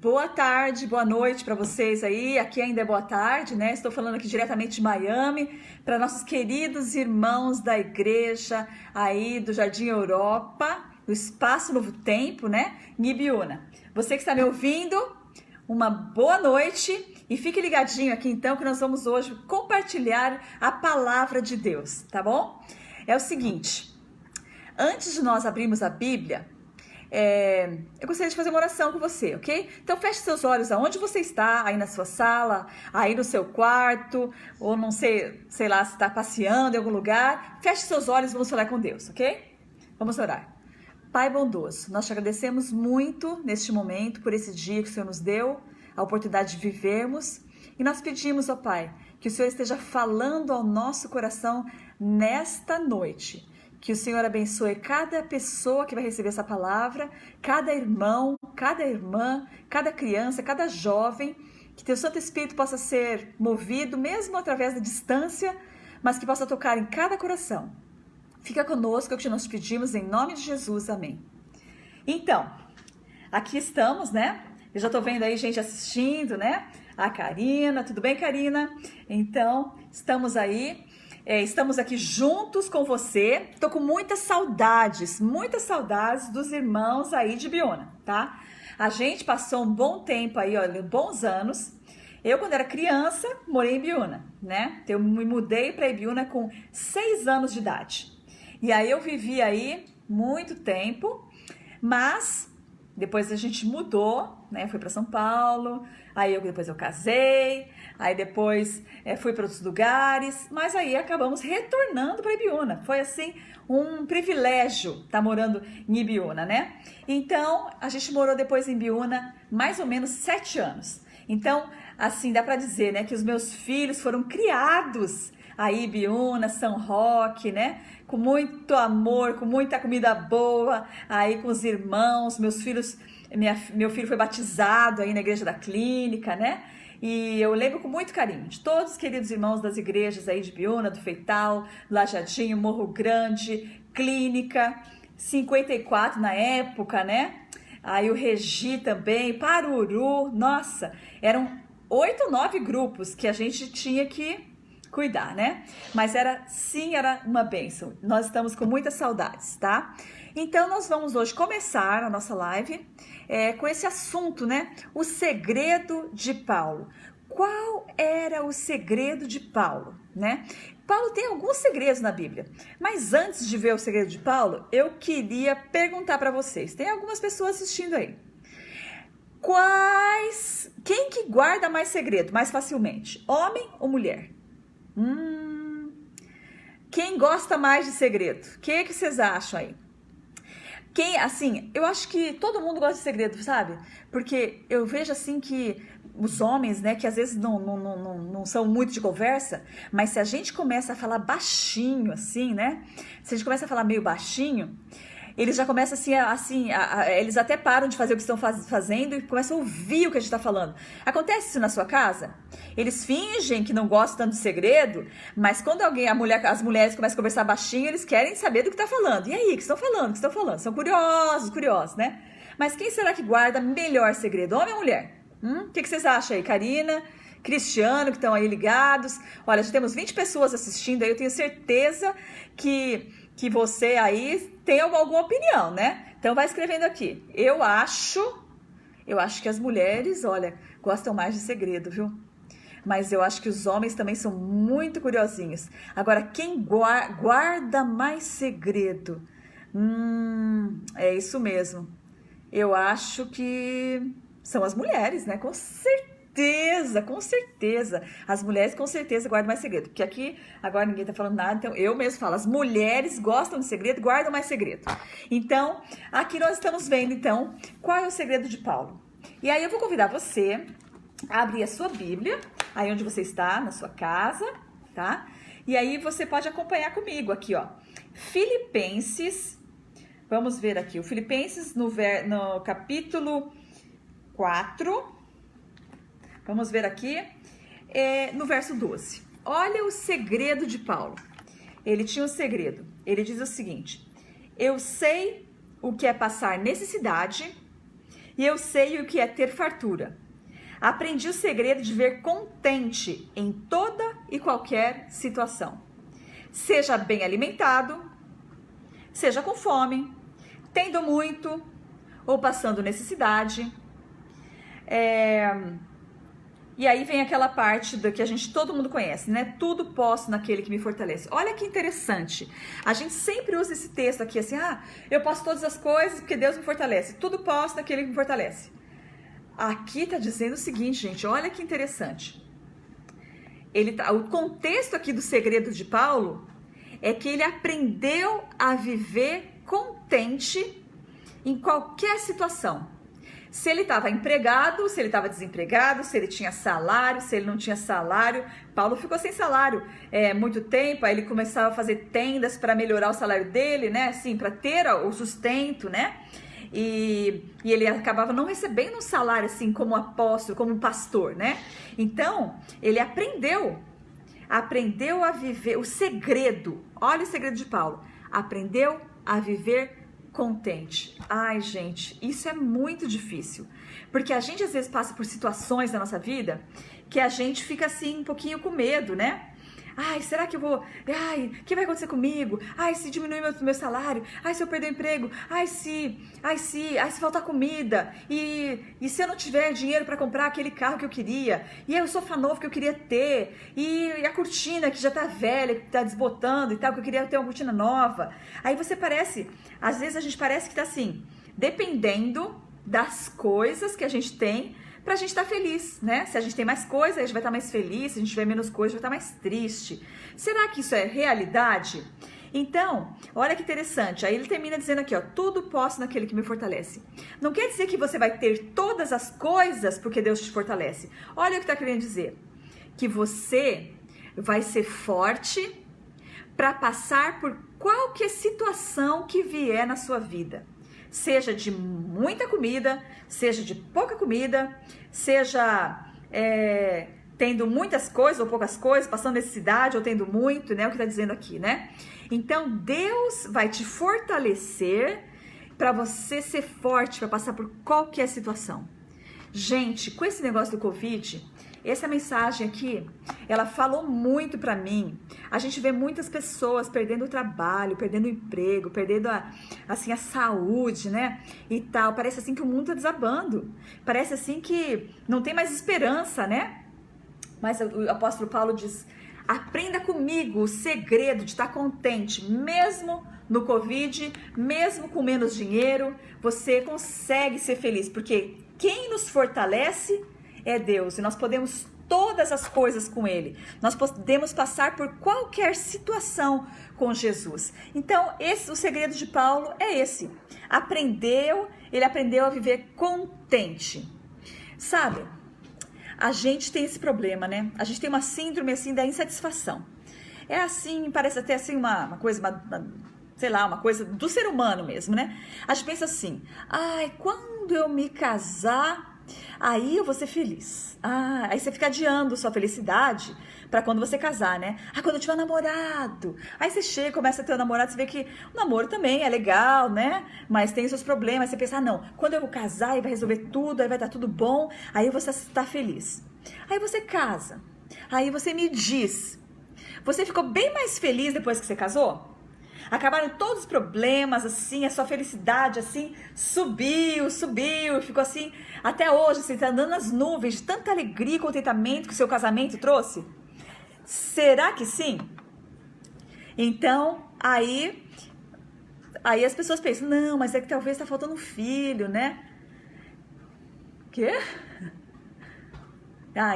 Boa tarde, boa noite para vocês aí. Aqui ainda é boa tarde, né? Estou falando aqui diretamente de Miami para nossos queridos irmãos da igreja aí do Jardim Europa, do Espaço Novo Tempo, né? Em Ibiúna. Você que está me ouvindo, uma boa noite e fique ligadinho aqui então que nós vamos hoje compartilhar a palavra de Deus, tá bom? É o seguinte, antes de nós abrirmos a Bíblia, eu gostaria de fazer uma oração com você, ok? Então feche seus olhos aonde você está, aí na sua sala, aí no seu quarto, ou não sei lá, se está passeando em algum lugar. Feche seus olhos e vamos falar com Deus, ok? Vamos orar. Pai bondoso, nós te agradecemos muito neste momento, por esse dia que o Senhor nos deu, a oportunidade de vivermos, e nós pedimos, ó Pai, que o Senhor esteja falando ao nosso coração nesta noite. Que o Senhor abençoe cada pessoa que vai receber essa palavra, cada irmão, cada irmã, cada criança, cada jovem, que teu Santo Espírito possa ser movido, mesmo através da distância, mas que possa tocar em cada coração. Fica conosco, é o que nós pedimos, em nome de Jesus, amém. Então, aqui estamos, né? Eu já tô vendo aí gente assistindo, né? A Karina, tudo bem, Karina? Então, estamos aí. Estamos aqui juntos com você. Tô com muitas saudades dos irmãos aí de Ibiúna, tá? A gente passou um bom tempo aí, olha, bons anos. Eu, quando era criança, morei em Ibiúna, né? Eu me mudei para Ibiúna com 6 anos de idade. E aí eu vivi aí muito tempo, mas depois a gente mudou, né? Fui para São Paulo, depois eu casei, aí depois fui para outros lugares, mas aí acabamos retornando para Ibiúna. Foi assim um privilégio estar morando em Ibiúna, né? Então a gente morou depois em Ibiúna mais ou menos 7 anos. Então, assim, dá para dizer, né, que os meus filhos foram criados aí em Ibiúna, São Roque, né? Com muito amor, com muita comida boa, aí com os irmãos, meus filhos, meu filho foi batizado aí na igreja da Clínica, né? E eu lembro com muito carinho de todos os queridos irmãos das igrejas aí de Ibiúna, do Feital, Lajadinho, Morro Grande, Clínica, 54 na época, né? Aí o Regi também, Paruru, nossa, eram 8 ou 9 grupos que a gente tinha que cuidar, né? Mas era uma bênção. Nós estamos com muitas saudades, tá? Então nós vamos hoje começar a nossa live com esse assunto, né? O segredo de Paulo. Qual era o segredo de Paulo, né? Paulo tem alguns segredos na Bíblia, mas antes de ver o segredo de Paulo, eu queria perguntar para vocês. Tem algumas pessoas assistindo aí. Quem que guarda mais segredo mais facilmente? Homem ou mulher? Quem gosta mais de segredo? O que vocês acham aí? Eu acho que todo mundo gosta de segredo, sabe? Porque eu vejo assim que os homens, né, que às vezes não são muito de conversa, mas se a gente começa a falar baixinho, assim, né? Se a gente começa a falar meio baixinho, eles já começam eles até param de fazer o que estão fazendo e começam a ouvir o que a gente está falando. Acontece isso na sua casa? Eles fingem que não gostam tanto de segredo, mas quando as mulheres começam a conversar baixinho, eles querem saber do que está falando. E aí, o que estão falando? O que estão falando? São curiosos, né? Mas quem será que guarda melhor segredo, homem ou mulher? O que vocês acham aí? Karina, Cristiano, que estão aí ligados. Olha, já temos 20 pessoas assistindo aí, eu tenho certeza que você aí tem alguma opinião, né? Então vai escrevendo aqui. Eu acho que as mulheres, olha, gostam mais de segredo, viu? Mas eu acho que os homens também são muito curiosinhos. Agora, quem guarda mais segredo? É isso mesmo. Eu acho que são as mulheres, né? Com certeza. As mulheres com certeza guardam mais segredo. Porque aqui, agora ninguém tá falando nada, então eu mesmo falo, as mulheres gostam de segredo, guardam mais segredo. Então, aqui nós estamos vendo, então, qual é o segredo de Paulo. E aí eu vou convidar você a abrir a sua Bíblia, aí onde você está, na sua casa, tá? E aí você pode acompanhar comigo aqui, ó. Filipenses, vamos ver aqui, o Filipenses no capítulo 4... Vamos ver aqui, no verso 12. Olha o segredo de Paulo. Ele tinha um segredo. Ele diz o seguinte: eu sei o que é passar necessidade e eu sei o que é ter fartura. Aprendi o segredo de ver contente em toda e qualquer situação. Seja bem alimentado, seja com fome, tendo muito ou passando necessidade. E aí vem aquela parte que todo mundo conhece, né? Tudo posso naquele que me fortalece. Olha que interessante. A gente sempre usa esse texto aqui assim, eu posso todas as coisas porque Deus me fortalece. Tudo posso naquele que me fortalece. Aqui está dizendo o seguinte, gente, olha que interessante. O contexto aqui do segredo de Paulo é que ele aprendeu a viver contente em qualquer situação. Se ele estava empregado, se ele estava desempregado, se ele tinha salário, se ele não tinha salário. Paulo ficou sem salário muito tempo, aí ele começava a fazer tendas para melhorar o salário dele, né? Assim, para ter o sustento, né? E ele acabava não recebendo um salário assim como apóstolo, como pastor, né? Então, ele aprendeu a viver o segredo. Olha o segredo de Paulo. Aprendeu a viver contente. Ai, gente, isso é muito difícil. Porque a gente às vezes passa por situações na nossa vida que a gente fica assim um pouquinho com medo, né? Ai, será que eu vou... Ai, o que vai acontecer comigo? Ai, se diminuir meu salário? Ai, se eu perder o emprego? Ai, se faltar comida? E se eu não tiver dinheiro para comprar aquele carro que eu queria? E aí o sofá novo que eu queria ter? E a cortina que já tá velha, que tá desbotando e tal, que eu queria ter uma cortina nova? Aí às vezes a gente parece que tá assim, dependendo das coisas que a gente tem, pra gente estar feliz, né? Se a gente tem mais coisa, a gente vai estar mais feliz. Se a gente tiver menos coisa, vai estar mais triste. Será que isso é realidade? Então, olha que interessante. Aí ele termina dizendo aqui, ó, tudo posso naquele que me fortalece. Não quer dizer que você vai ter todas as coisas porque Deus te fortalece. Olha o que está querendo dizer. Que você vai ser forte para passar por qualquer situação que vier na sua vida. Seja de muita comida, seja de pouca comida, seja tendo muitas coisas ou poucas coisas, passando necessidade ou tendo muito, né? O que está dizendo aqui, né? Então, Deus vai te fortalecer para você ser forte, para passar por qualquer situação. Gente, com esse negócio do Covid, essa mensagem aqui, ela falou muito pra mim. A gente vê muitas pessoas perdendo o trabalho, perdendo o emprego, perdendo a saúde, né? E tal. Parece assim que o mundo tá desabando. Parece assim que não tem mais esperança, né? Mas o apóstolo Paulo diz, aprenda comigo o segredo de estar contente, mesmo no Covid, mesmo com menos dinheiro, você consegue ser feliz, porque quem nos fortalece é Deus, e nós podemos todas as coisas com Ele. Nós podemos passar por qualquer situação com Jesus. Então, o segredo de Paulo é esse. Ele aprendeu a viver contente. Sabe, a gente tem esse problema, né? A gente tem uma síndrome assim da insatisfação. É assim, parece até assim uma coisa, sei lá, uma coisa do ser humano mesmo, né? A gente pensa assim, quando eu me casar, aí eu vou ser feliz. Aí você fica adiando sua felicidade para quando você casar, né? Quando eu tiver um namorado. Aí você chega, começa a ter um namorado, você vê que o namoro também é legal, né? Mas tem os seus problemas. Você pensa, não, quando eu vou casar, aí vai resolver tudo, aí vai dar tudo bom, aí eu vou estar feliz. Aí você casa. Aí você me diz, você ficou bem mais feliz depois que você casou? Acabaram todos os problemas, assim, a sua felicidade, assim, subiu, ficou assim, até hoje, você está andando nas nuvens de tanta alegria e contentamento que o seu casamento trouxe? Será que sim? Então, aí as pessoas pensam, não, mas é que talvez está faltando um filho, né? Quê?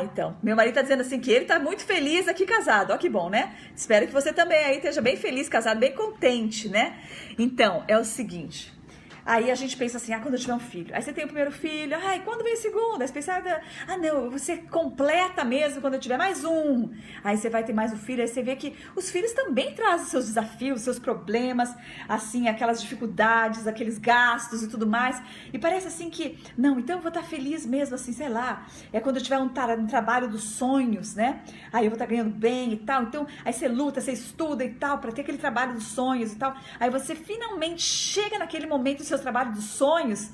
Então, meu marido tá dizendo assim que ele tá muito feliz aqui casado, ó que bom, né? Espero que você também aí esteja bem feliz, casado, bem contente, né? Então, é o seguinte, aí a gente pensa assim, quando eu tiver um filho, aí você tem o primeiro filho, quando vem o segundo? Aí você pensa, não, você completa mesmo quando eu tiver mais um, aí você vai ter mais um filho, aí você vê que os filhos também trazem seus desafios, seus problemas, assim, aquelas dificuldades, aqueles gastos e tudo mais, e parece assim que, não, então eu vou estar feliz mesmo, assim, sei lá, é quando eu tiver um trabalho dos sonhos, né, aí eu vou estar ganhando bem e tal, então, aí você luta, você estuda e tal, para ter aquele trabalho dos sonhos e tal, aí você finalmente chega naquele momento do seu trabalho dos sonhos,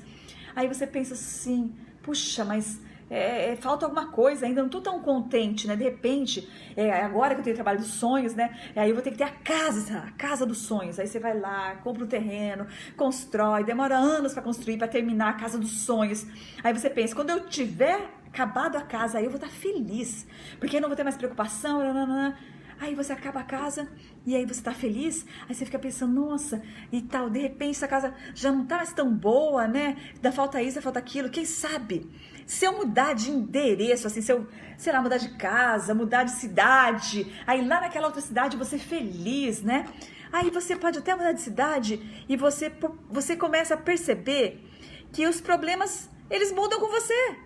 Aí você pensa assim, puxa, mas falta alguma coisa, ainda não tô tão contente, né? De repente, agora que eu tenho o trabalho dos sonhos, né? Aí eu vou ter que ter a casa dos sonhos. Aí você vai lá, compra um terreno, constrói, demora anos para construir, para terminar a casa dos sonhos. Aí você pensa, quando eu tiver acabado a casa, aí eu vou estar feliz, porque eu não vou ter mais preocupação, nananana. Aí você acaba a casa e aí você tá feliz, aí você fica pensando, nossa, e tal, de repente essa casa já não tá mais tão boa, né? Ainda falta isso, ainda falta aquilo, quem sabe? Se eu mudar de endereço, assim, se eu, sei lá, mudar de casa, mudar de cidade, aí lá naquela outra cidade você feliz, né? Aí você pode até mudar de cidade e você começa a perceber que os problemas, eles mudam com você.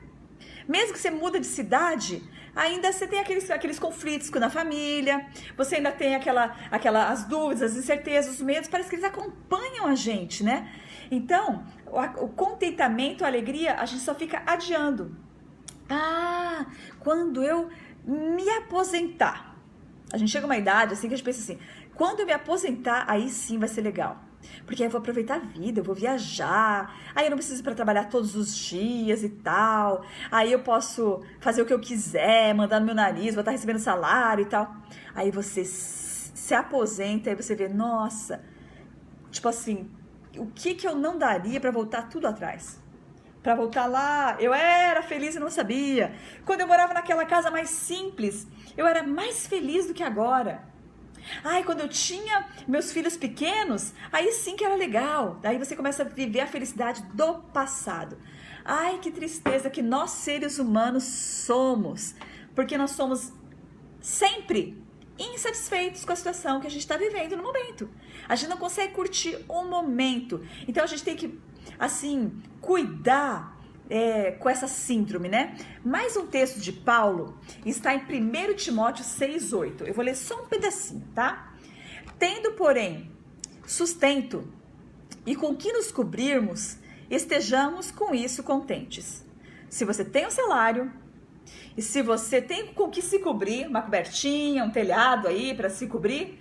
Mesmo que você muda de cidade, ainda você tem aqueles conflitos na família, você ainda tem as dúvidas, as incertezas, os medos, parece que eles acompanham a gente, né? Então, o contentamento, a alegria, a gente só fica adiando. Ah, quando eu me aposentar, a gente chega a uma idade assim que a gente pensa assim, quando eu me aposentar, aí sim vai ser legal. Porque aí eu vou aproveitar a vida, eu vou viajar, aí eu não preciso ir para trabalhar todos os dias e tal, aí eu posso fazer o que eu quiser, mandar no meu nariz, vou estar recebendo salário e tal. Aí você se aposenta e você vê, nossa, tipo assim, o que eu não daria para voltar tudo atrás? Para voltar lá, eu era feliz e não sabia. Quando eu morava naquela casa mais simples, eu era mais feliz do que agora. Ai, quando eu tinha meus filhos pequenos, aí sim que era legal. Daí você começa a viver a felicidade do passado. Ai, que tristeza que nós seres humanos somos. Porque nós somos sempre insatisfeitos com a situação que a gente está vivendo no momento. A gente não consegue curtir o momento. Então a gente tem que, assim, cuidar com essa síndrome, né? Mais um texto de Paulo está em 1 Timóteo 6,8. Eu vou ler só um pedacinho, tá? Tendo, porém, sustento e com que nos cobrirmos, estejamos com isso contentes. Se você tem um salário e se você tem com que se cobrir, uma cobertinha, um telhado aí para se cobrir,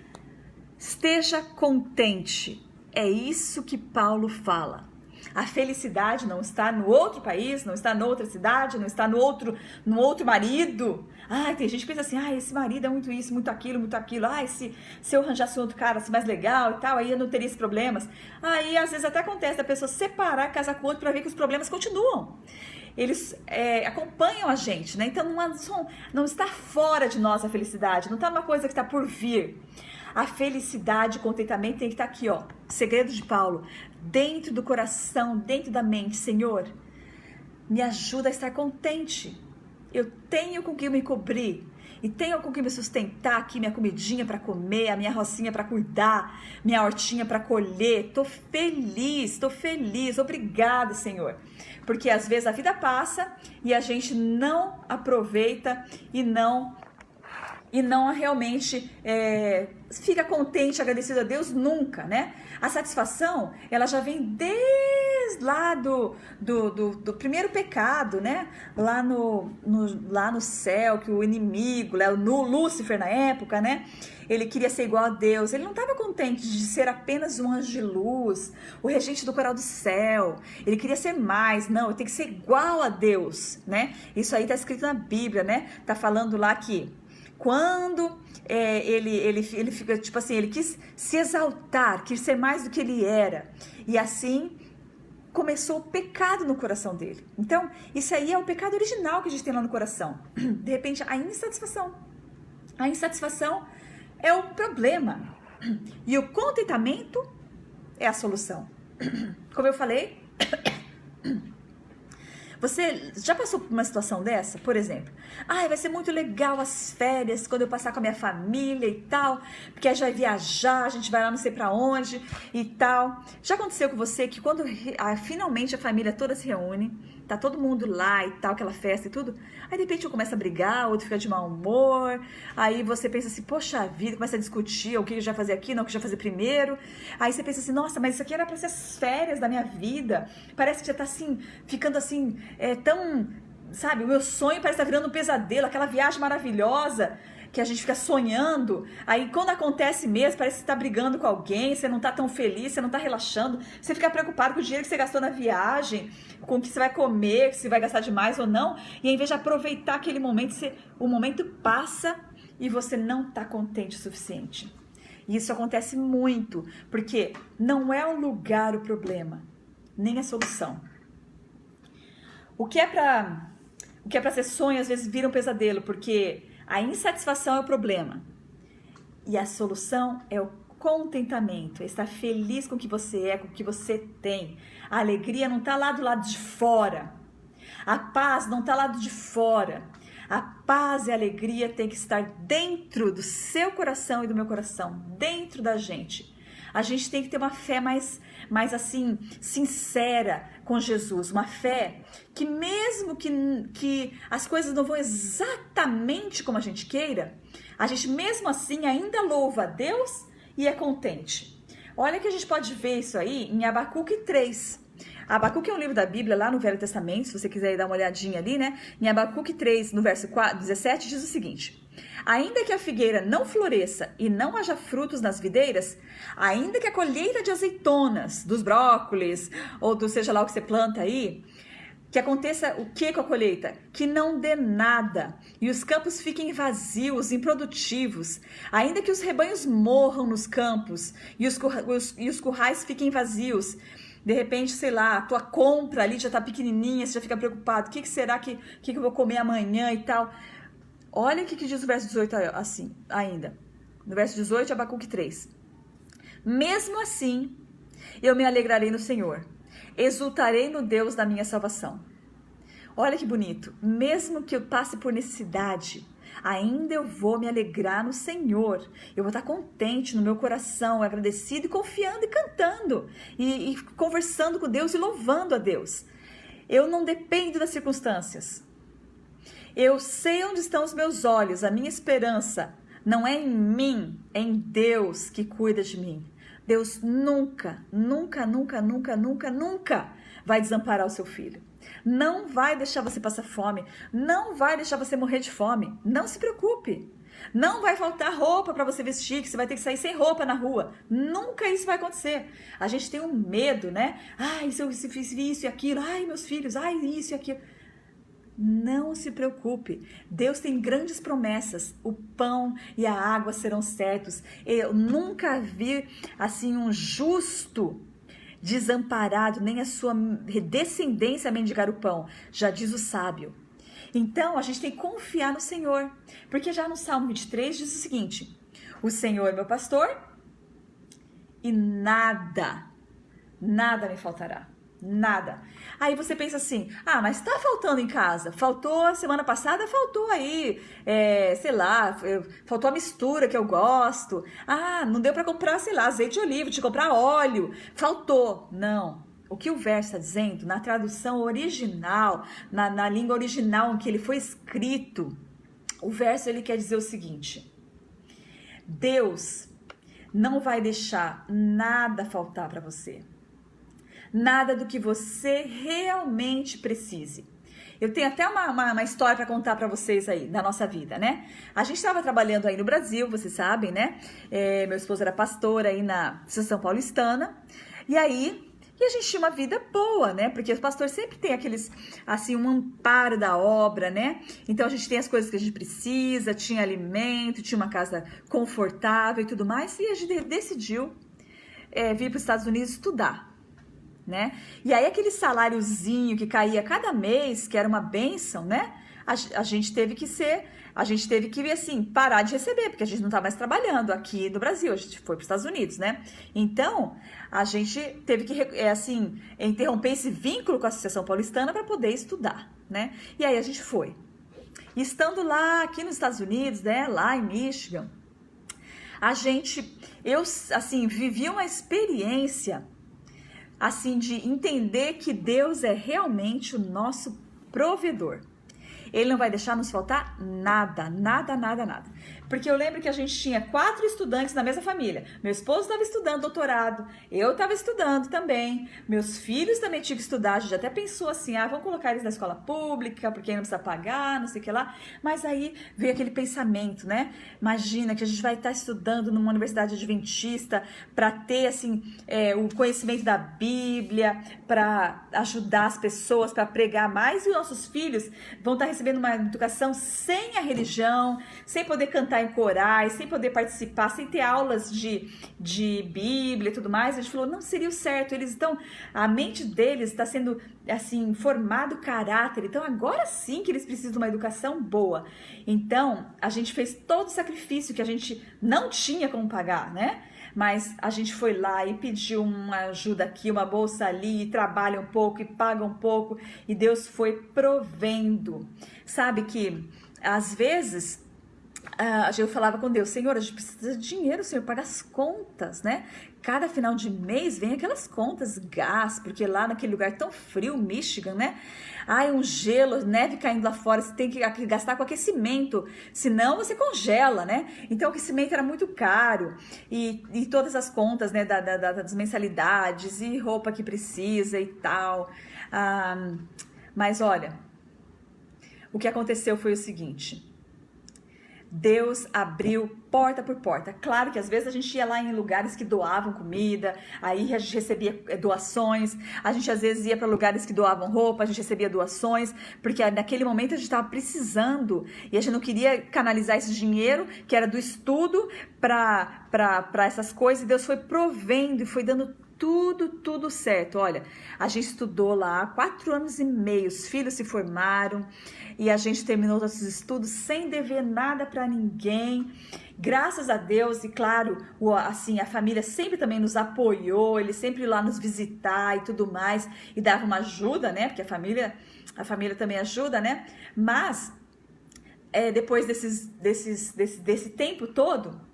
esteja contente. É isso que Paulo fala. A felicidade não está no outro país, não está noutra cidade, não está no outro marido. Ai, tem gente que pensa assim, esse marido é muito isso, muito aquilo. Ai, se eu arranjasse um outro cara assim, mais legal e tal, aí eu não teria esses problemas. Aí, às vezes, até acontece da pessoa separar, casar com outro para ver que os problemas continuam. Eles acompanham a gente, né? Então, não está fora de nós a felicidade, não está uma coisa que está por vir. A felicidade, o contentamento tem que estar aqui, ó. Segredo de Paulo, dentro do coração, dentro da mente. Senhor, me ajuda a estar contente. Eu tenho com que me cobrir e tenho com que me sustentar aqui, minha comidinha para comer, a minha rocinha para cuidar, minha hortinha para colher. Tô feliz. Obrigada, Senhor. Porque às vezes a vida passa e a gente não aproveita e não realmente fica contente, agradecido a Deus, nunca, né? A satisfação, ela já vem desde lá do primeiro pecado, né? Lá no céu, que o inimigo, no Lúcifer na época, né? Ele queria ser igual a Deus, ele não estava contente de ser apenas um anjo de luz, o regente do coral do céu, ele queria ser mais, não, eu tenho que ser igual a Deus, né? Isso aí tá escrito na Bíblia, né? Tá falando lá que quando ele fica, tipo assim, ele quis se exaltar, quis ser mais do que ele era. E assim começou o pecado no coração dele. Então, isso aí é o pecado original que a gente tem lá no coração. De repente, a insatisfação. A insatisfação é o problema. E o contentamento é a solução. Como eu falei... Você já passou por uma situação dessa? Por exemplo, vai ser muito legal as férias quando eu passar com a minha família e tal, porque aí já vai viajar, a gente vai lá não sei pra onde e tal. Já aconteceu com você que quando finalmente a família toda se reúne, tá todo mundo lá e tal, aquela festa e tudo, aí de repente um começa a brigar, outro fica de mau humor, aí você pensa assim, poxa vida, começa a discutir o que eu já fazer aqui, não, o que eu já fazer primeiro, aí você pensa assim, nossa, mas isso aqui era pra ser as férias da minha vida, parece que já tá assim, ficando assim, tão, sabe, o meu sonho parece estar virando um pesadelo, aquela viagem maravilhosa, que a gente fica sonhando, aí quando acontece mesmo, parece que você tá brigando com alguém, você não tá tão feliz, você não tá relaxando, você fica preocupado com o dinheiro que você gastou na viagem, com o que você vai comer, se vai gastar demais ou não, e ao invés de aproveitar aquele momento, o momento passa e você não tá contente o suficiente. E isso acontece muito, porque não é o lugar o problema, nem a solução. O que é para ser sonho, às vezes vira um pesadelo, porque a insatisfação é o problema. E a solução é o contentamento, é estar feliz com o que você é, com o que você tem. A alegria não está lá do lado de fora. A paz não está lá do lado de fora. A paz e a alegria tem que estar dentro do seu coração e do meu coração, dentro da gente. A gente tem que ter uma fé mais assim, sincera com Jesus. Uma fé que mesmo que as coisas não vão exatamente como a gente queira, a gente mesmo assim ainda louva a Deus e é contente. Olha que a gente pode ver isso aí em Abacuque 3. Abacuque é um livro da Bíblia lá no Velho Testamento, se você quiser dar uma olhadinha ali, né? Em Abacuque 3, no verso 17, diz o seguinte: ainda que a figueira não floresça e não haja frutos nas videiras, ainda que a colheita de azeitonas, dos brócolis, ou do seja lá o que você planta aí, que aconteça o que com a colheita? Que não dê nada, e os campos fiquem vazios, improdutivos, ainda que os rebanhos morram nos campos, e os currais fiquem vazios. De repente, sei lá, a tua compra ali já tá pequenininha, você já fica preocupado, o que será que eu vou comer amanhã e tal. Olha o que diz o verso 18 assim, ainda. No verso 18, Abacuque 3. Mesmo assim, eu me alegrarei no Senhor, exultarei no Deus da minha salvação. Olha que bonito. Mesmo que eu passe por necessidade, ainda eu vou me alegrar no Senhor. Eu vou estar contente no meu coração, agradecido e confiando e cantando. E conversando com Deus e louvando a Deus. Eu não dependo das circunstâncias. Eu sei onde estão os meus olhos, a minha esperança não é em mim, é em Deus que cuida de mim. Deus nunca vai desamparar o seu filho. Não vai deixar você passar fome, não vai deixar você morrer de fome. Não se preocupe. Não vai faltar roupa para você vestir, que você vai ter que sair sem roupa na rua. Nunca isso vai acontecer. A gente tem um medo, né? Ai, se eu fiz isso e aquilo, ai, meus filhos, ai, isso e aquilo. Não se preocupe, Deus tem grandes promessas, o pão e a água serão certos. Eu nunca vi assim um justo desamparado, nem a sua descendência mendigar o pão, já diz o sábio. Então a gente tem que confiar no Senhor, porque já no Salmo 23 diz o seguinte: o Senhor é meu pastor e nada me faltará. Nada. Aí você pensa assim, mas tá faltando em casa. Faltou a semana passada, faltou aí, sei lá, faltou a mistura que eu gosto. Não deu pra comprar, sei lá, azeite de oliva, de comprar óleo. Faltou. Não. O que o verso está dizendo, na tradução original, na língua original em que ele foi escrito, o verso ele quer dizer o seguinte: Deus não vai deixar nada faltar para você. Nada do que você realmente precise. Eu tenho até uma história para contar para vocês aí, da nossa vida, né? A gente estava trabalhando aí no Brasil, vocês sabem, né? Meu esposo era pastor aí na Associação Paulistana. E aí, a gente tinha uma vida boa, né? Porque o pastor sempre tem aqueles, assim, um amparo da obra, né? Então, a gente tem as coisas que a gente precisa, tinha alimento, tinha uma casa confortável e tudo mais. E a gente decidiu vir para os Estados Unidos estudar. Né? E aí aquele saláriozinho que caía cada mês, que era uma bênção, né? A gente teve que assim, parar de receber, porque a gente não tá mais trabalhando aqui no Brasil, a gente foi para os Estados Unidos, né? Então, a gente teve que, interromper esse vínculo com a Associação Paulistana para poder estudar, né? E aí a gente foi. E estando lá, aqui nos Estados Unidos, né? Lá em Michigan, eu, assim, vivi uma experiência assim, de entender que Deus é realmente o nosso provedor. Ele não vai deixar nos faltar nada, nada, nada, nada. Porque eu lembro que a gente tinha 4 estudantes na mesma família. Meu esposo estava estudando doutorado, eu estava estudando também, meus filhos também tinham que estudar. A gente até pensou assim, vamos colocar eles na escola pública, porque aí não precisa pagar, não sei o que lá. Mas aí veio aquele pensamento, né? Imagina que a gente vai estar estudando numa universidade adventista para ter, assim, o conhecimento da Bíblia, para ajudar as pessoas, para pregar mais, e os nossos filhos vão estar recebendo uma educação sem a religião, sem poder cantar em corais, sem poder participar, sem ter aulas de Bíblia e tudo mais. A gente falou, não seria o certo, eles estão, a mente deles está sendo, assim, formado caráter, então agora sim que eles precisam de uma educação boa. Então, a gente fez todo o sacrifício que a gente não tinha como pagar, né? Mas a gente foi lá e pediu uma ajuda aqui, uma bolsa ali, e trabalha um pouco e paga um pouco, e Deus foi provendo. Sabe que às vezes eu falava com Deus, Senhor, a gente precisa de dinheiro, Senhor, paga as contas, né? Cada final de mês vem aquelas contas, gás, porque lá naquele lugar tão frio, Michigan, né? Um gelo, neve caindo lá fora, você tem que gastar com aquecimento, senão você congela, né? Então o aquecimento era muito caro, e todas as contas, né, das mensalidades, e roupa que precisa e tal. Mas olha, o que aconteceu foi o seguinte: Deus abriu porta por porta. Claro que às vezes a gente ia lá em lugares que doavam comida, aí a gente recebia doações, a gente às vezes ia para lugares que doavam roupa, a gente recebia doações, porque naquele momento a gente estava precisando, e a gente não queria canalizar esse dinheiro, que era do estudo, para essas coisas, e Deus foi provendo e foi dando tudo certo. Olha, a gente estudou lá 4 anos e meio, os filhos se formaram e a gente terminou nossos estudos sem dever nada para ninguém, graças a Deus. E claro, assim, a família sempre também nos apoiou, eles sempre lá nos visitar e tudo mais, e dava uma ajuda, né, porque a família também ajuda, né, mas depois desse tempo todo,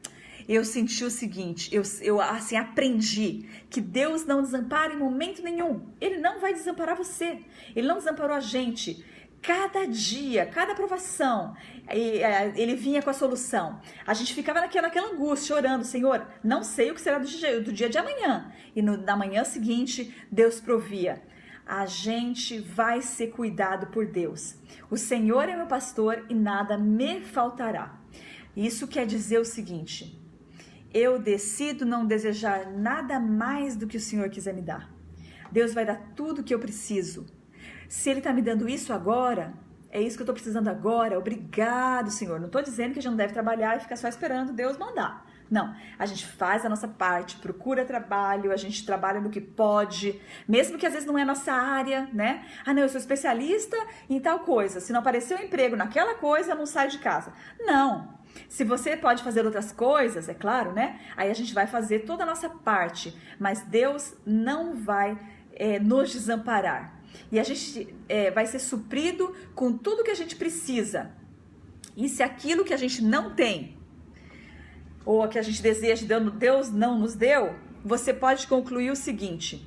eu senti o seguinte, eu assim, aprendi que Deus não desampara em momento nenhum. Ele não vai desamparar você, Ele não desamparou a gente. Cada dia, cada provação, Ele vinha com a solução. A gente ficava naquela angústia, orando, Senhor, não sei o que será do dia de amanhã. E na manhã seguinte, Deus provia. A gente vai ser cuidado por Deus. O Senhor é meu pastor e nada me faltará. Isso quer dizer o seguinte: eu decido não desejar nada mais do que o Senhor quiser me dar. Deus vai dar tudo o que eu preciso. Se Ele está me dando isso agora, é isso que eu estou precisando agora, obrigado, Senhor. Não estou dizendo que a gente não deve trabalhar e ficar só esperando Deus mandar. Não, a gente faz a nossa parte, procura trabalho, a gente trabalha no que pode, mesmo que às vezes não é a nossa área, né? Não, eu sou especialista em tal coisa, se não aparecer um emprego naquela coisa, eu não saio de casa. Não. Se você pode fazer outras coisas, é claro, né? Aí a gente vai fazer toda a nossa parte, mas Deus não vai nos desamparar. E a gente vai ser suprido com tudo que a gente precisa. E se aquilo que a gente não tem, ou que a gente deseja, Deus não nos deu, você pode concluir o seguinte: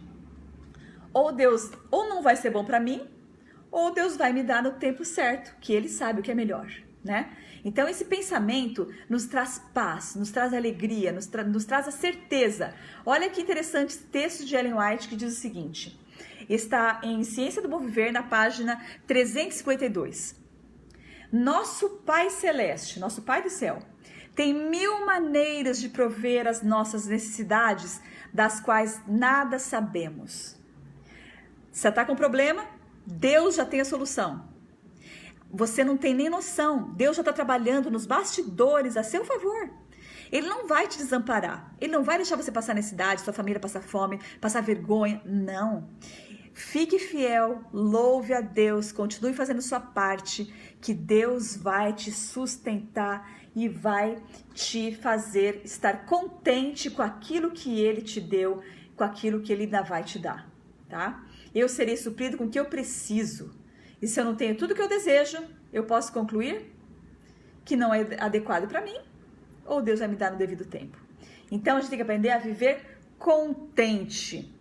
ou Deus não vai ser bom para mim, ou Deus vai me dar no tempo certo, que Ele sabe o que é melhor, né? Então esse pensamento nos traz paz, nos traz alegria, nos traz a certeza. Olha que interessante esse texto de Ellen White que diz o seguinte, está em Ciência do Bom Viver, na página 352. Nosso Pai Celeste, nosso Pai do Céu, tem 1000 maneiras de prover as nossas necessidades, das quais nada sabemos. Você está com problema? Deus já tem a solução. Você não tem nem noção. Deus já está trabalhando nos bastidores a seu favor. Ele não vai te desamparar. Ele não vai deixar você passar necessidade, sua família passar fome, passar vergonha. Não. Fique fiel, louve a Deus, continue fazendo sua parte, que Deus vai te sustentar e vai te fazer estar contente com aquilo que Ele te deu, com aquilo que Ele ainda vai te dar, tá? Eu serei suprido com o que eu preciso. E se eu não tenho tudo que eu desejo, eu posso concluir que não é adequado para mim, ou Deus vai me dar no devido tempo. Então a gente tem que aprender a viver contente.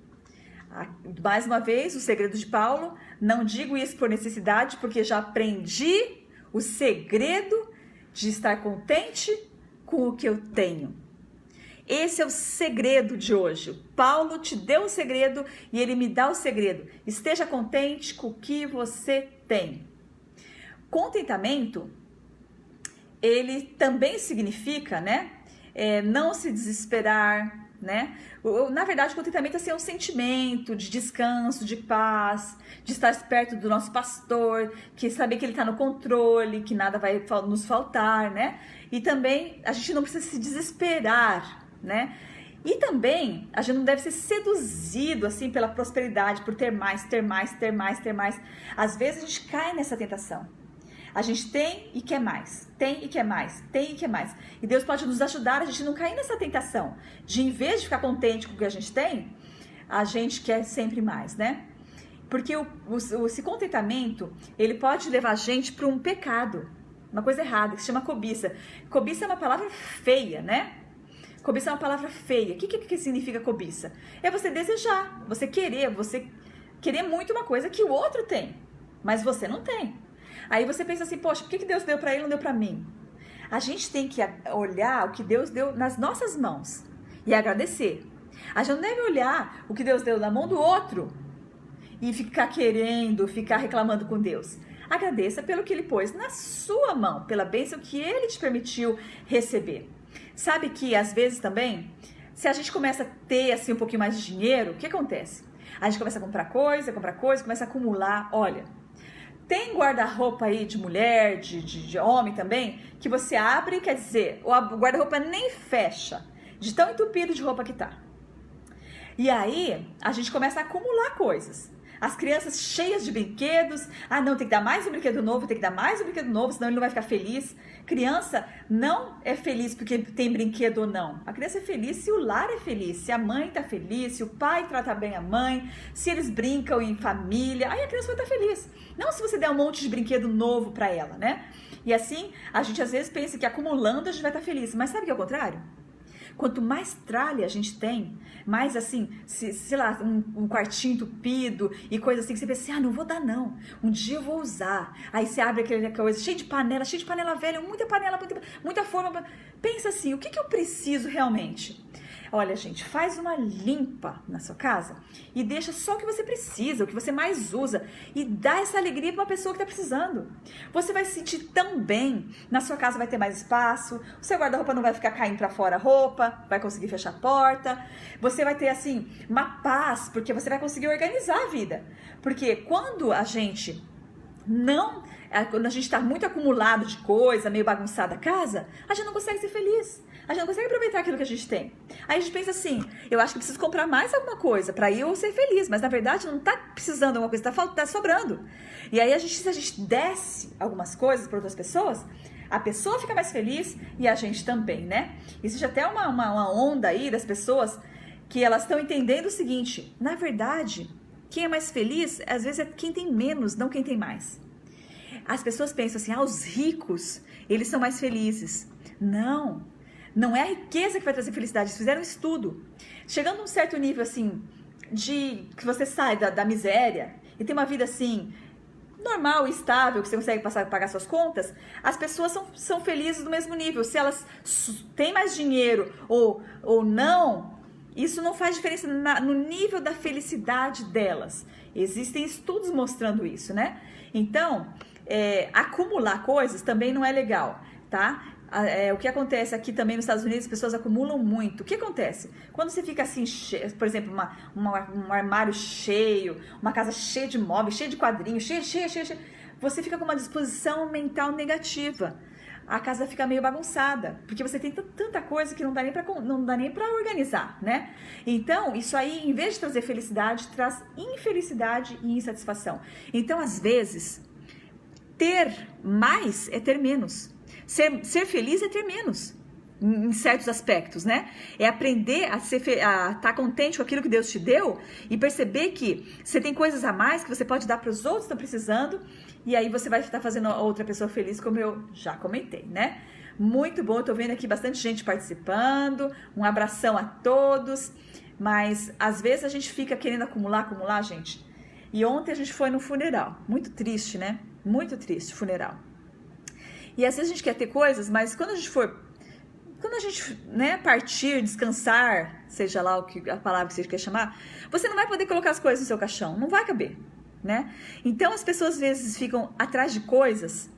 Mais uma vez, o segredo de Paulo, Não digo isso por necessidade, porque já aprendi o segredo de estar contente com o que eu tenho. Esse é o segredo de hoje. Paulo te deu o segredo e ele me dá o segredo. Esteja contente com o que você tem. Contentamento, ele também significa, né? Não se desesperar, né? Na verdade, contentamento é assim, um sentimento de descanso, de paz, de estar perto do nosso pastor, que saber que ele está no controle, que nada vai nos faltar, né? E também a gente não precisa se desesperar, né? E também a gente não deve ser seduzido assim pela prosperidade, por ter mais, ter mais, ter mais, ter mais. Às vezes a gente cai nessa tentação. A gente tem e quer mais, tem e quer mais, tem e quer mais. E Deus pode nos ajudar a gente não cair nessa tentação de, em vez de ficar contente com o que a gente tem, a gente quer sempre mais, né? Porque esse contentamento, ele pode levar a gente para um pecado, uma coisa errada, que se chama cobiça. Cobiça é uma palavra feia, né? Cobiça é uma palavra feia. O que significa cobiça? É você desejar, você querer muito uma coisa que o outro tem, mas você não tem. Aí você pensa assim, poxa, por que Deus deu para ele e não deu para mim? A gente tem que olhar o que Deus deu nas nossas mãos e agradecer. A gente não deve olhar o que Deus deu na mão do outro e ficar reclamando com Deus. Agradeça pelo que ele pôs na sua mão, pela bênção que ele te permitiu receber. Sabe que às vezes também, se a gente começa a ter assim um pouquinho mais de dinheiro, o que acontece? A gente começa a comprar coisa, começa a acumular. Olha, tem guarda-roupa aí de mulher, de homem também, que você abre, quer dizer, o guarda-roupa nem fecha, de tão entupido de roupa que tá. E aí, a gente começa a acumular coisas. As crianças cheias de brinquedos. Ah, não, tem que dar mais um brinquedo novo, senão ele não vai ficar feliz. Criança não é feliz porque tem brinquedo ou não. A criança é feliz se o lar é feliz, se a mãe tá feliz, se o pai trata bem a mãe, se eles brincam em família. Aí a criança vai estar feliz. Não se você der um monte de brinquedo novo para ela, né? E assim, a gente às vezes pensa que acumulando a gente vai estar feliz. Mas sabe que é o contrário? Quanto mais tralha a gente tem, mais assim, sei lá, um quartinho entupido e coisa assim, que você pensa assim, não vou dar não, um dia eu vou usar. Aí você abre aquela coisa cheia de panela velha, muita panela, muita forma. Pensa assim, o que eu preciso realmente? Olha, gente, faz uma limpa na sua casa e deixa só o que você precisa, o que você mais usa e dá essa alegria para uma pessoa que está precisando. Você vai se sentir tão bem, na sua casa vai ter mais espaço, o seu guarda-roupa não vai ficar caindo para fora a roupa, vai conseguir fechar a porta, você vai ter, assim, uma paz, porque você vai conseguir organizar a vida. Porque quando a gente está muito acumulado de coisa, meio bagunçada a casa, a gente não consegue ser feliz. A gente não consegue aproveitar aquilo que a gente tem. Aí a gente pensa assim, eu acho que preciso comprar mais alguma coisa para eu ser feliz, mas na verdade não está precisando de alguma coisa, tá sobrando. E aí se a gente desce algumas coisas para outras pessoas, a pessoa fica mais feliz e a gente também, né? Existe até uma onda aí das pessoas que elas estão entendendo o seguinte, na verdade, quem é mais feliz, às vezes é quem tem menos, não quem tem mais. As pessoas pensam assim, os ricos, eles são mais felizes. Não é a riqueza que vai trazer felicidade. Eles fizeram um estudo. Chegando a um certo nível, assim, que você sai da miséria e tem uma vida, assim, normal e estável, que você consegue pagar suas contas, as pessoas são felizes no mesmo nível. Se elas têm mais dinheiro ou não, isso não faz diferença no nível da felicidade delas. Existem estudos mostrando isso, né? Então, acumular coisas também não é legal, tá? O que acontece aqui também nos Estados Unidos, as pessoas acumulam muito. O que acontece? Quando você fica assim, por exemplo, um armário cheio, uma casa cheia de móveis, cheia de quadrinhos, cheia, você fica com uma disposição mental negativa. A casa fica meio bagunçada, porque você tem tanta coisa que não dá nem para organizar, né? Então, isso aí, em vez de trazer felicidade, traz infelicidade e insatisfação. Então, às vezes, ter mais é ter menos. Ser feliz é ter menos, em certos aspectos, né? É aprender a estar contente com aquilo que Deus te deu e perceber que você tem coisas a mais que você pode dar para os outros que estão precisando e aí você vai estar fazendo a outra pessoa feliz, como eu já comentei, né? Muito bom, eu tô vendo aqui bastante gente participando, um abração a todos, mas às vezes a gente fica querendo acumular, gente. E ontem a gente foi no funeral. Muito triste, né? Muito triste o funeral. E às vezes a gente quer ter coisas, mas quando a gente, né, partir, descansar, seja lá a palavra que você quer chamar, você não vai poder colocar as coisas no seu caixão, não vai caber, né? Então as pessoas às vezes ficam atrás de coisas,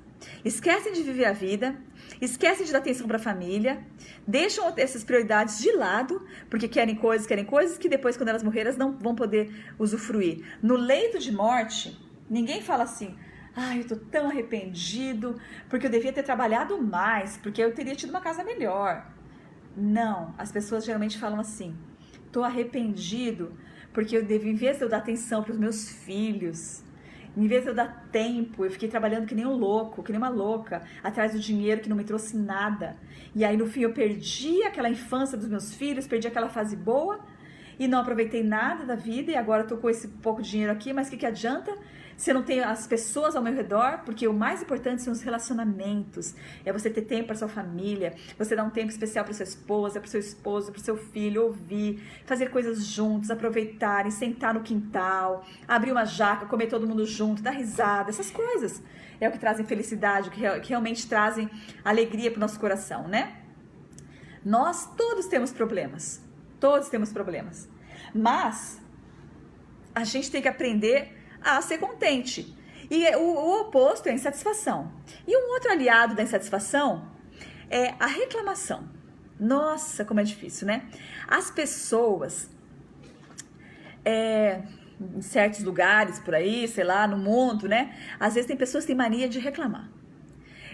esquecem de viver a vida, esquecem de dar atenção para a família, deixam essas prioridades de lado, porque querem coisas que depois, quando elas morrerem, elas não vão poder usufruir. No leito de morte, ninguém fala assim: ai, eu tô tão arrependido, porque eu devia ter trabalhado mais, porque eu teria tido uma casa melhor. Não, as pessoas geralmente falam assim: tô arrependido, porque em vez de eu dar atenção para os meus filhos, em vez de eu dar tempo, eu fiquei trabalhando que nem um louco, que nem uma louca, atrás do dinheiro que não me trouxe nada. E aí no fim eu perdi aquela infância dos meus filhos, perdi aquela fase boa, e não aproveitei nada da vida, e agora tô com esse pouco de dinheiro aqui, mas o que adianta se eu não tenho as pessoas ao meu redor? Porque o mais importante são os relacionamentos, é você ter tempo para sua família, você dar um tempo especial para sua esposa, para seu esposo, para seu filho, ouvir, fazer coisas juntos, aproveitarem, sentar no quintal, abrir uma jaca, comer todo mundo junto, dar risada, essas coisas é o que trazem felicidade, o que realmente trazem alegria para o nosso coração, né? Nós todos temos problemas. Todos temos problemas, mas a gente tem que aprender a ser contente. E o oposto é a insatisfação. E um outro aliado da insatisfação é a reclamação. Nossa, como é difícil, né? As pessoas, em certos lugares por aí, sei lá, no mundo, né? Às vezes tem pessoas que têm mania de reclamar.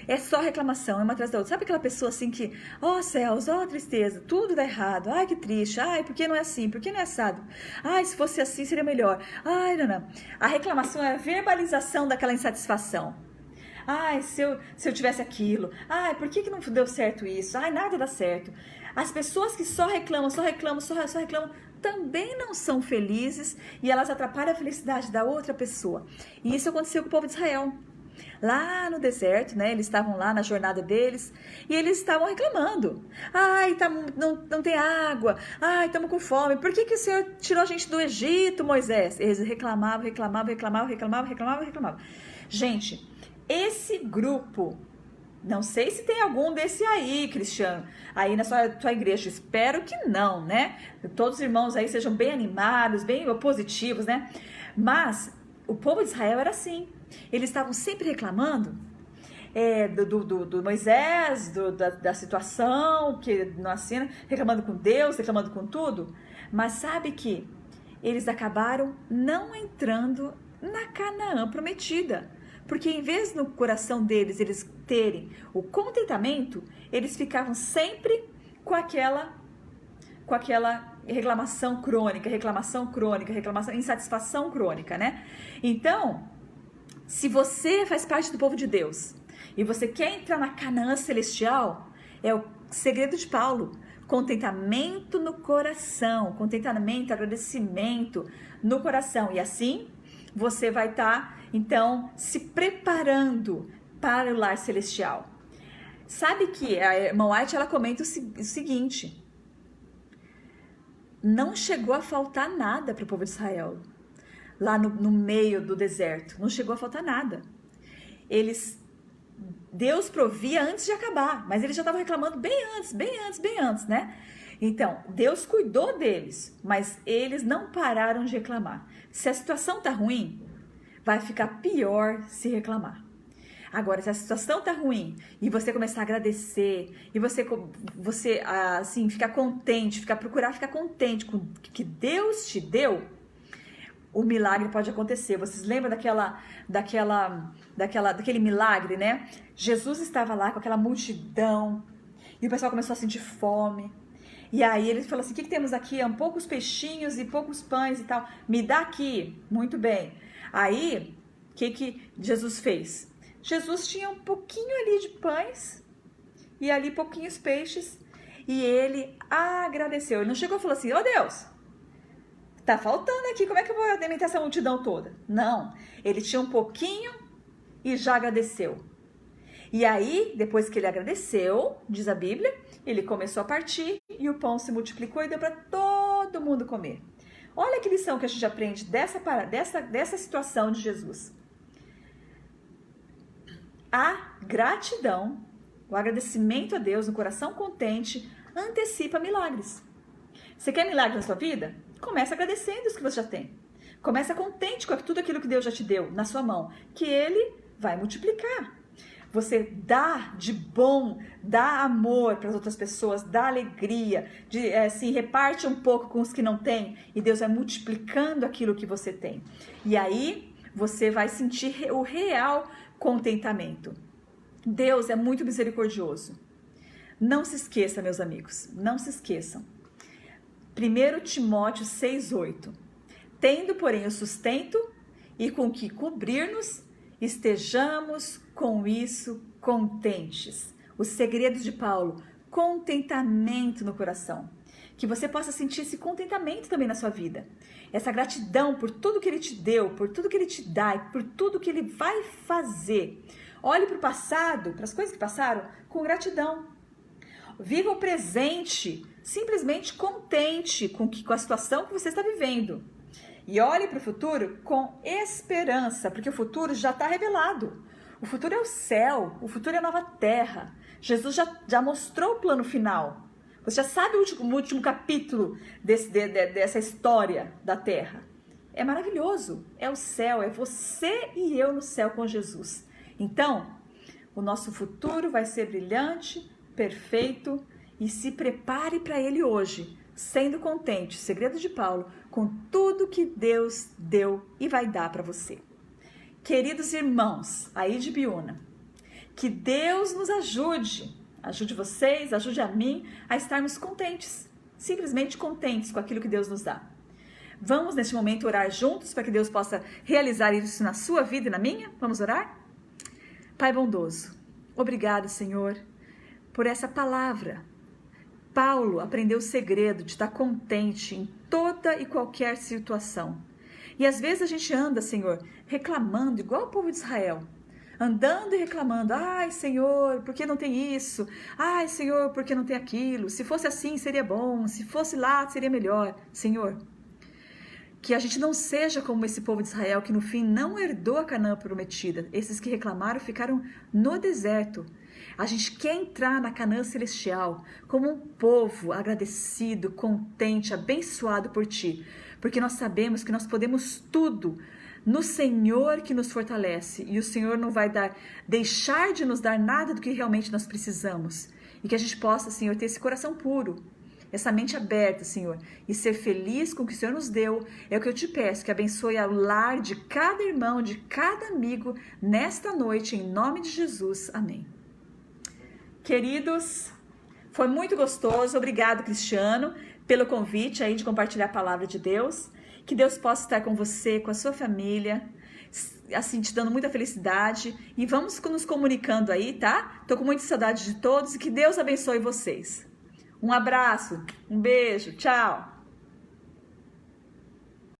É só reclamação, é uma atrás da outra. Sabe aquela pessoa assim que, ó céus, ó tristeza, tudo dá errado, ai que triste, ai por que não é assim, por que não é assado? Ai, se fosse assim seria melhor, ai não. A reclamação é a verbalização daquela insatisfação. Ai, se eu tivesse aquilo, ai, por que não deu certo isso? Ai, nada dá certo. As pessoas que só reclamam, também não são felizes e elas atrapalham a felicidade da outra pessoa. E isso aconteceu com o povo de Israel. Lá no deserto, né? Eles estavam lá na jornada deles e eles estavam reclamando. Ai, não tem água. Ai, estamos com fome. Por que o Senhor tirou a gente do Egito, Moisés? Eles reclamavam. Gente, esse grupo, não sei se tem algum desse aí, Cristiano, aí na sua igreja. Espero que não, né? Todos os irmãos aí sejam bem animados, bem positivos, né? Mas o povo de Israel era assim. Eles estavam sempre reclamando do Moisés, da situação que não assina, reclamando com Deus, reclamando com tudo. Mas sabe que eles acabaram não entrando na Canaã prometida. Porque em vez no coração deles eles terem o contentamento, eles ficavam sempre com aquela reclamação crônica, insatisfação crônica, né? Então, se você faz parte do povo de Deus e você quer entrar na Canaã celestial, é o segredo de Paulo: contentamento no coração, contentamento, agradecimento no coração. E assim você vai estar, então, se preparando para o lar celestial. Sabe que a irmã White, ela comenta o seguinte: não chegou a faltar nada para o povo de Israel. Lá no meio do deserto, não chegou a faltar nada. Deus provia antes de acabar, mas eles já estavam reclamando bem antes, né? Então, Deus cuidou deles, mas eles não pararam de reclamar. Se a situação tá ruim, vai ficar pior se reclamar. Agora, se a situação tá ruim e você começar a agradecer, e você assim, ficar contente, procurar ficar contente com o que Deus te deu, o milagre pode acontecer. Vocês lembram daquele milagre, né? Jesus estava lá com aquela multidão e o pessoal começou a sentir fome. E aí ele falou assim: o que temos aqui? Poucos peixinhos e poucos pães e tal. Me dá aqui. Muito bem. Aí, o que Jesus fez? Jesus tinha um pouquinho ali de pães e ali pouquinhos peixes. E ele agradeceu. Ele não chegou e falou assim: ô Deus, tá faltando aqui, como é que eu vou alimentar essa multidão toda? Não, ele tinha um pouquinho e já agradeceu. E aí, depois que ele agradeceu, diz a Bíblia, ele começou a partir e o pão se multiplicou e deu para todo mundo comer. Olha que lição que a gente aprende dessa situação de Jesus. A gratidão, o agradecimento a Deus, no coração contente, antecipa milagres. Você quer milagre na sua vida? Começa agradecendo os que você já tem. Começa contente com tudo aquilo que Deus já te deu na sua mão, que Ele vai multiplicar. Você dá de bom, dá amor para as outras pessoas, dá alegria, reparte um pouco com os que não têm, e Deus vai multiplicando aquilo que você tem. E aí você vai sentir o real contentamento. Deus é muito misericordioso. Não se esqueça, meus amigos, não se esqueçam. 1 Timóteo 6,8. Tendo, porém, o sustento e com que cobrir-nos, estejamos com isso contentes. Os segredos de Paulo, contentamento no coração. Que você possa sentir esse contentamento também na sua vida. Essa gratidão por tudo que Ele te deu, por tudo que Ele te dá e por tudo que Ele vai fazer. Olhe para o passado, para as coisas que passaram, com gratidão. Viva o presente, simplesmente contente com a situação que você está vivendo. E olhe para o futuro com esperança, porque o futuro já está revelado. O futuro é o céu, o futuro é a nova terra. Jesus já mostrou o plano final. Você já sabe o último capítulo dessa história da terra. É maravilhoso, é o céu, é você e eu no céu com Jesus. Então, o nosso futuro vai ser brilhante, perfeito, e se prepare para ele hoje, sendo contente, segredo de Paulo, com tudo que Deus deu e vai dar para você. Queridos irmãos, aí de Biúna, que Deus nos ajude vocês, ajude a mim a estarmos contentes, simplesmente contentes com aquilo que Deus nos dá. Vamos neste momento orar juntos para que Deus possa realizar isso na sua vida e na minha? Vamos orar? Pai bondoso, obrigado, Senhor, por essa palavra. Paulo aprendeu o segredo de estar contente em toda e qualquer situação. E às vezes a gente anda, Senhor, reclamando igual o povo de Israel. Andando e reclamando, ai Senhor, por que não tem isso? Ai Senhor, por que não tem aquilo? Se fosse assim seria bom, se fosse lá seria melhor. Senhor, que a gente não seja como esse povo de Israel que no fim não herdou a Canaã prometida. Esses que reclamaram ficaram no deserto. A gente quer entrar na Canaã celestial como um povo agradecido, contente, abençoado por Ti. Porque nós sabemos que nós podemos tudo no Senhor que nos fortalece. E o Senhor não vai deixar de nos dar nada do que realmente nós precisamos. E que a gente possa, Senhor, ter esse coração puro, essa mente aberta, Senhor, e ser feliz com o que o Senhor nos deu. É o que eu te peço, que abençoe o lar de cada irmão, de cada amigo, nesta noite, em nome de Jesus. Amém. Queridos, foi muito gostoso. Obrigado, Cristiano, pelo convite aí de compartilhar a palavra de Deus. Que Deus possa estar com você, com a sua família, assim, te dando muita felicidade. E vamos nos comunicando aí, tá? Tô com muita saudade de todos e que Deus abençoe vocês. Um abraço, um beijo, tchau!